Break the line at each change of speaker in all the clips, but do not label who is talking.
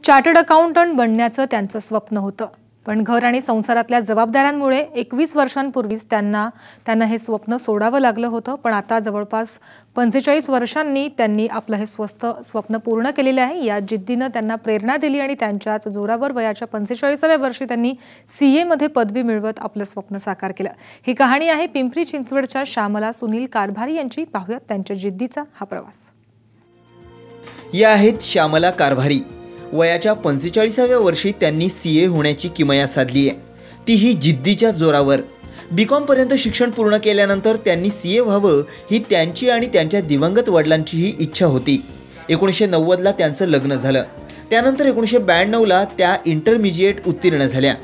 Chartered accountant बनण्याचं त्यांचं स्वप्न होतं, पण घर आणि संसारातल्या जबाबदाऱ्यांमुळे 21 वर्षांपूर्वीच त्यांना हे स्वप्न सोडावं लागलं होतं। पण आता जवळपास 45 वर्षांनी त्यांनी आपलं हे स्वप्न पूर्ण केलेलं आहे। या जिद्दीनं त्यांना प्रेरणा दिली आणि त्यांच्याच जोरावर वयाच्या 45व्या वर्षी त्यांनी सीए मध्ये पदवी मिळवत आपलं स्वप्न साकार केलं। ही कहाणी आहे पिंपरी चिंचवडच्या श्यामला सुनील कारभारी यांची। पाहूयात त्यांच्या जिद्दीचा हा प्रवास।
या आहेत श्यामला कारभारी। वयाच्या 45व्या वर्षी त्यांनी सीए होण्याची किमया साधली आहे, तीही जिद्दीच्या जोरावर। बीकॉम पर्यंत शिक्षण पूर्ण केल्यानंतर त्यांनी सीए व्हावं ही त्यांची आणि त्यांच्या दिवंगत वडिलांचीही इच्छा होती। 1990ला त्यांचं लग्न झालं। त्यानंतर 1992ला त्या इंटरमिजिएट उत्तीर्ण झाल्या।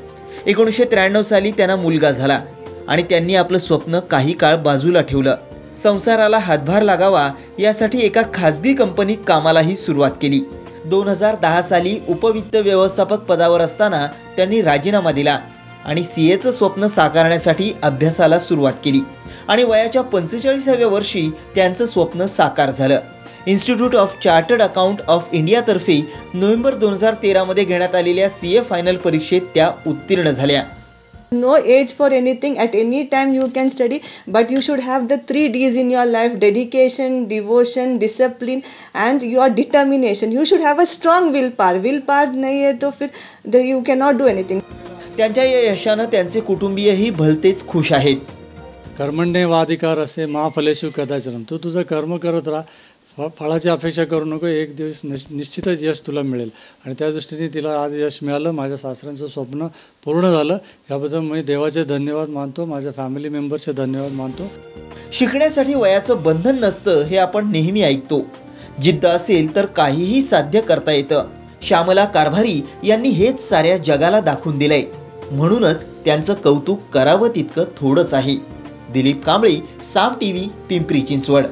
1993 साली त्यांना मुलगा झाला आणि त्यांनी आपलं स्वप्न काही काळ बाजूला ठेवलं। संसाराला हातभार लागावा यासाठी एका खाजगी कंपनीत कामालाही सुरुवात केली। 2010 साली उपवित्त व्यवस्थापक पदावर असताना त्यांनी राजीनामा दिला आणि सीएचं स्वप्न साकारण्यासाठी अभ्यासाला सुरुवात केली आणि वयाच्या 45व्या वर्षी त्यांचं स्वप्न साकार झालं। Institute of chartered account of India तर्फे नोव्हेंबर 2013 मध्ये घेण्यात आलेल्या सीए फायनल परीक्षेत त्या उत्तीर्ण झाल्या।
No age for anything, at any time you can study, but you should have the 3 D's in your life: dedication, devotion, discipline and your determination. You should have a strong willpower. Willpower nahi hai to fir you cannot do anything.
त्यांच्या या यशानं त्यांचे कुटुंबीयही भलतेच खुश आहेत।
कर्मण्येवाधिकार असे मा फलेषु कदाचन। तू तुझं कर्म करत राहा, फळाची अपेक्षा करू नको। एक दिवस निश्चितच यश तुला मिळेल आणि त्या दृष्टीने तिला आज यश मिळालं। माझ्या सासऱ्यांचं स्वप्न पूर्ण झालं, याबद्दल मी देवाचे धन्यवाद मानतो, माझ्या फॅमिली मेंबरचे धन्यवाद मानतो।
शिकण्यासाठी वयाचं बंधन नसतं हे आपण नेहमी ऐकतो। जिद्द असेल तर काहीही साध्य करता येतं। श्यामला कारभारी यांनी हेच साऱ्या जगाला दाखवून दिलंय, म्हणूनच त्यांचं कौतुक करावं तितकं थोडंच आहे। दिलीप कांबळे, साम टीव्ही, पिंपरी चिंचवड।